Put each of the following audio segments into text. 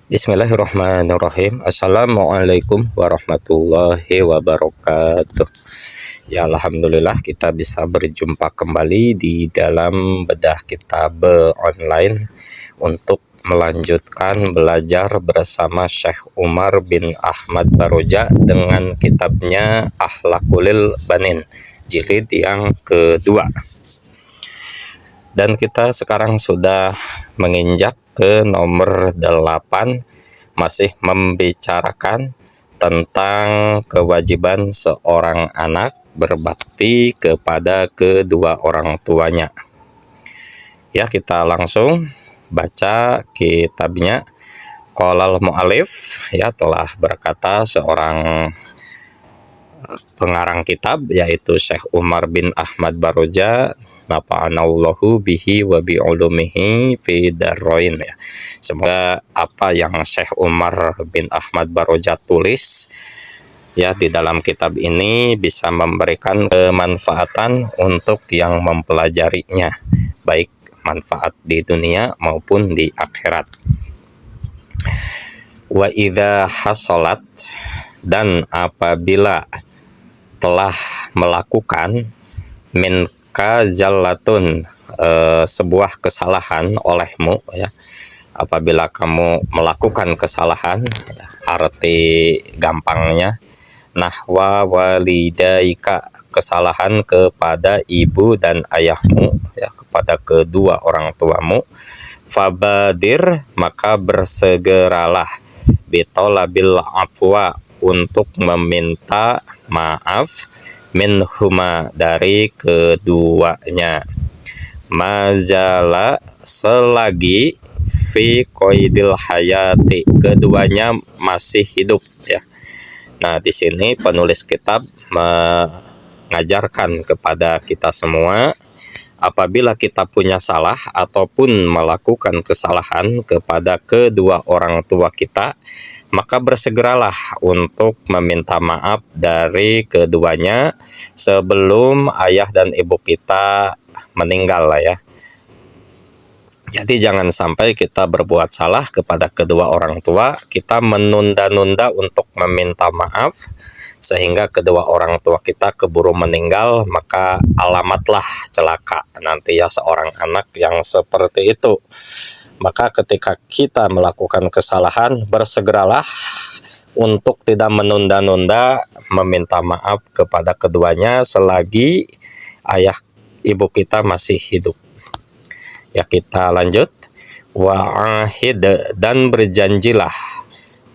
Bismillahirrahmanirrahim. Assalamualaikum warahmatullahi wabarakatuh. Ya, alhamdulillah kita bisa berjumpa kembali di dalam bedah kitab online untuk melanjutkan belajar bersama Syekh Umar bin Ahmad Baroja dengan kitabnya Akhlaqul Banin jilid yang kedua. Dan kita sekarang sudah menginjak ke nomor 8, masih membicarakan tentang kewajiban seorang anak berbakti kepada kedua orang tuanya. Ya, kita langsung baca kitabnya. Qalal mu'alif, ya, telah berkata seorang pengarang kitab, yaitu Syekh Umar bin Ahmad Baroja, nafa'anallahu bihi wa bi ulumihi fi darrain, ya. Semoga apa yang Syekh Umar bin Ahmad Baroja tulis ya di dalam kitab ini bisa memberikan kemanfaatan untuk yang mempelajarinya, baik manfaat di dunia maupun di akhirat. Wa idza hasalat, dan apabila telah melakukan min kazallatun, sebuah kesalahan olehmu, ya. Apabila kamu melakukan kesalahan, ya, arti gampangnya nahwa walidaika, kesalahan kepada ibu dan ayahmu, ya, kepada kedua orang tuamu, fabadir, maka bersegeralah, bitolabil afwa, untuk meminta maaf, minhuma, dari keduanya, mazala, selagi fi qaidil hayati, keduanya masih hidup, ya. Nah, di sini penulis kitab mengajarkan kepada kita semua, apabila kita punya salah ataupun melakukan kesalahan kepada kedua orang tua kita, maka bersegeralah untuk meminta maaf dari keduanya sebelum ayah dan ibu kita meninggal, lah, ya. Jadi jangan sampai kita berbuat salah kepada kedua orang tua, kita menunda-nunda untuk meminta maaf sehingga kedua orang tua kita keburu meninggal, maka alamatlah celaka nanti, ya, seorang anak yang seperti itu. Maka ketika kita melakukan kesalahan, bersegeralah untuk tidak menunda-nunda meminta maaf kepada keduanya selagi ayah ibu kita masih hidup. Ya, kita lanjut. Wa'ahid, dan berjanjilah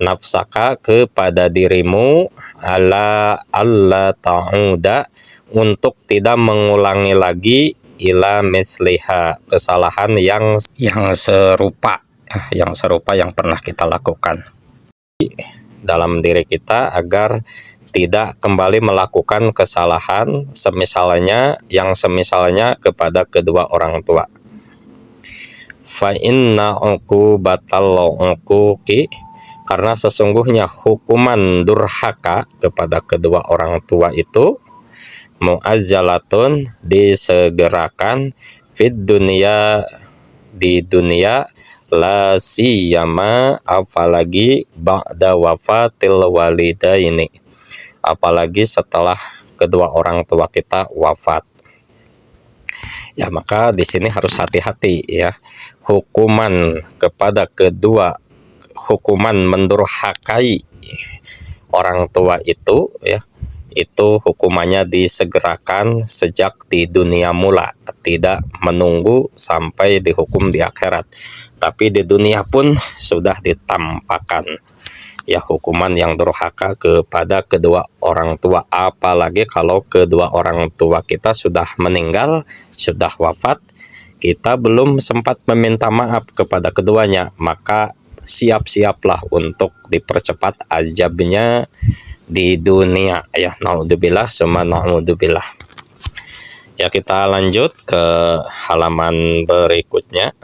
nafsaka, kepada dirimu, ala alla ta'uda, untuk tidak mengulangi lagi, ila misliha, kesalahan yang serupa yang pernah kita lakukan dalam diri kita, agar tidak kembali melakukan kesalahan semisalnya kepada kedua orang tua. Fa inna uqubatal uquqi, karena sesungguhnya hukuman durhaka kepada kedua orang tua itu, mu'azzalatun, disegerakan, fid dunia, di dunia, la siyama, apalagi ba'da wafatil walidaini, apalagi setelah kedua orang tua kita wafat. Ya, maka di sini harus hati-hati, ya. Hukuman mendurhakai orang tua itu, ya, itu hukumannya disegerakan sejak di dunia mula, tidak menunggu sampai dihukum di akhirat, tapi di dunia pun sudah ditampakkan, ya, hukuman yang durhaka kepada kedua orang tua. Apalagi kalau kedua orang tua kita sudah meninggal, sudah wafat, kita belum sempat meminta maaf kepada keduanya, maka siap-siaplah untuk dipercepat azabnya di dunia, ya. Naudzubillah summa naudzubillah. Ya, kita lanjut ke halaman berikutnya.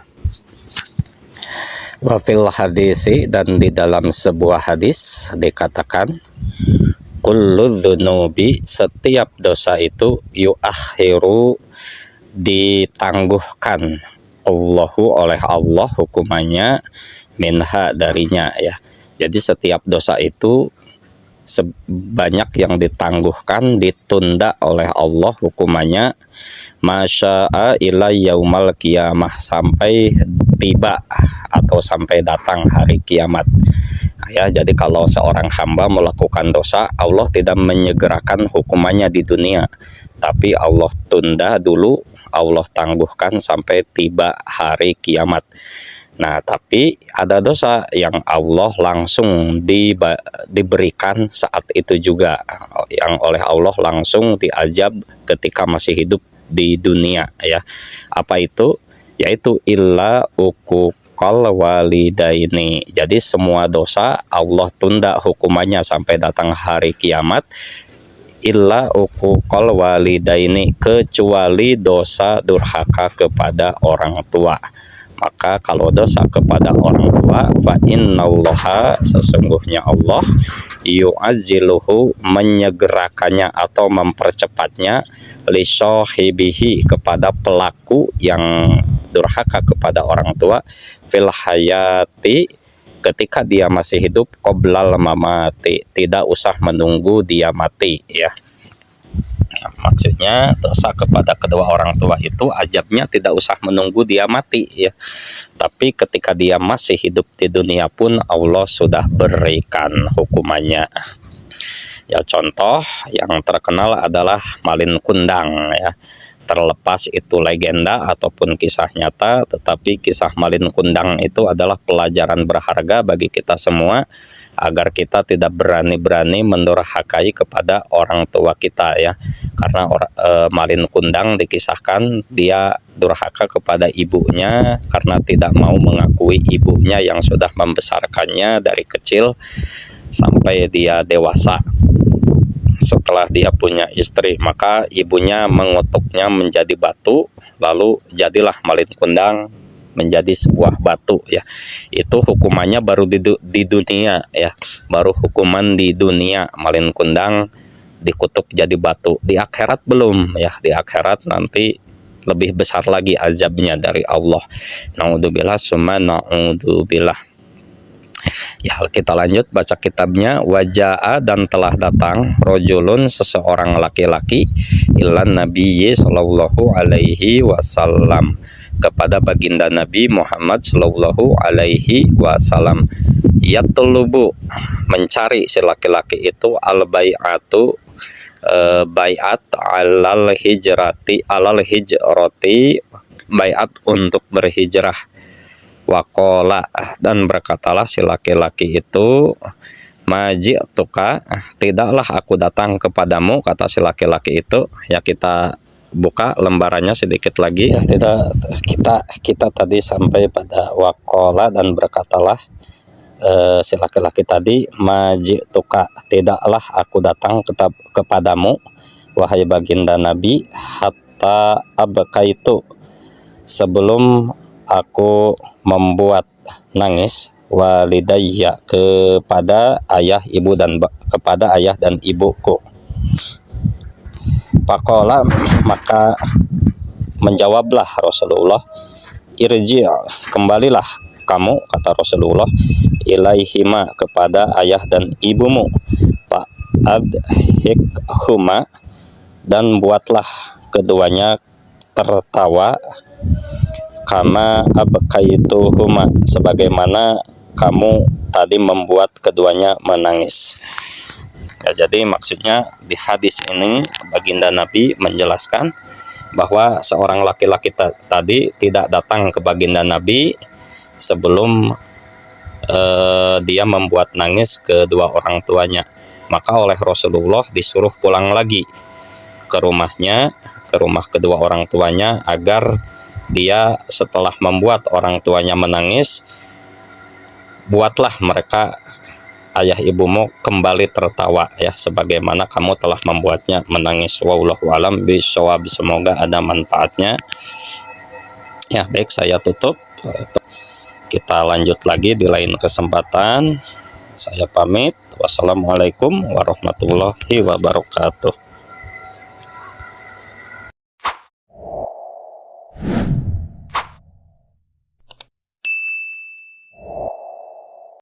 Wa fil hadisi, dan di dalam sebuah hadis dikatakan, kullu dzunubi, setiap dosa itu, yuakhiru, ditangguhkan, Allahu, oleh Allah, hukumannya, minha darinya ya. Jadi setiap dosa itu sebanyak yang ditangguhkan ditunda oleh Allah hukumannya masya'a ila yaumal qiyamah, sampai tiba atau sampai datang hari kiamat. Ya, jadi kalau seorang hamba melakukan dosa, Allah tidak menyegerakan hukumannya di dunia, tapi Allah tunda dulu, Allah tangguhkan sampai tiba hari kiamat. Nah, tapi ada dosa yang Allah langsung diberikan saat itu juga, yang oleh Allah langsung diazab ketika masih hidup di dunia ya. Apa itu? Yaitu illa uquqal walidaini. Jadi semua dosa Allah tunda hukumannya sampai datang hari kiamat, illa uquqal walidaini, kecuali dosa durhaka kepada orang tua. Maka kalau dosa kepada orang tua, fa innallaha, sesungguhnya Allah, yu'azziluhu, menyegerakannya atau mempercepatnya, li syahibihi, kepada pelaku yang durhaka kepada orang tua, fil hayati, ketika dia masih hidup, qoblal mamati, tidak usah menunggu dia mati ya. Nah, maksudnya dosa kepada kedua orang tua itu azabnya tidak usah menunggu dia mati ya, tapi ketika dia masih hidup di dunia pun Allah sudah berikan hukumannya ya. Contoh yang terkenal adalah Malin Kundang ya. Terlepas itu legenda ataupun kisah nyata, tetapi kisah Malin Kundang itu adalah pelajaran berharga bagi kita semua, agar kita tidak berani-berani mendurhakai kepada orang tua kita ya. Karena Malin Kundang dikisahkan dia durhaka kepada ibunya karena tidak mau mengakui ibunya yang sudah membesarkannya dari kecil sampai dia dewasa. Setelah dia punya istri, maka ibunya mengutuknya menjadi batu, lalu jadilah Malin Kundang menjadi sebuah batu ya. Itu hukumannya baru di dunia ya, baru hukuman di dunia Malin Kundang dikutuk jadi batu. Di akhirat belum ya, di akhirat nanti lebih besar lagi azabnya dari Allah. Naudzubillah summa naudzubillah. Ya, kita lanjut baca kitabnya. Wajaa, dan telah datang, rojulun, seseorang laki-laki, ilan nabiyyi sallallahu alaihi wasallam, kepada baginda Nabi Muhammad sallallahu alaihi wasallam, yatlubu, mencari si laki-laki itu, al bai'atu, bai'at alal hijrati, bai'at untuk berhijrah. Wakola, dan berkatalah si laki-laki itu, maji'tuka, tidaklah aku datang kepadamu, kata si laki-laki itu ya. Kita buka lembarannya sedikit lagi ya. Kita tadi sampai pada wakola, dan berkatalah si laki-laki tadi, maji'tuka, tidaklah aku datang kepadamu wahai baginda Nabi, hatta abkaitu, sebelum aku membuat nangis, walidayya, kepada ayah ibu dan kepada ayah dan ibuku. Faqala, maka menjawablah Rasulullah, irji', kembalilah kamu, kata Rasulullah, ilaihima, kepada ayah dan ibumu, fa'adhikhuma, dan buatlah keduanya tertawa, kama abkaituhuma, sebagaimana kamu tadi membuat keduanya menangis ya. Jadi maksudnya di hadis ini baginda Nabi menjelaskan bahwa seorang laki-laki tadi tidak datang ke baginda Nabi sebelum dia membuat nangis kedua orang tuanya, maka oleh Rasulullah disuruh pulang lagi ke rumahnya, ke rumah kedua orang tuanya, agar dia setelah membuat orang tuanya menangis, buatlah mereka, ayah ibumu, kembali tertawa ya, sebagaimana kamu telah membuatnya menangis. Wallahu alam bishawab, semoga ada manfaatnya ya. Baik, saya tutup, kita lanjut lagi di lain kesempatan. Saya pamit, wassalamualaikum warahmatullahi wabarakatuh.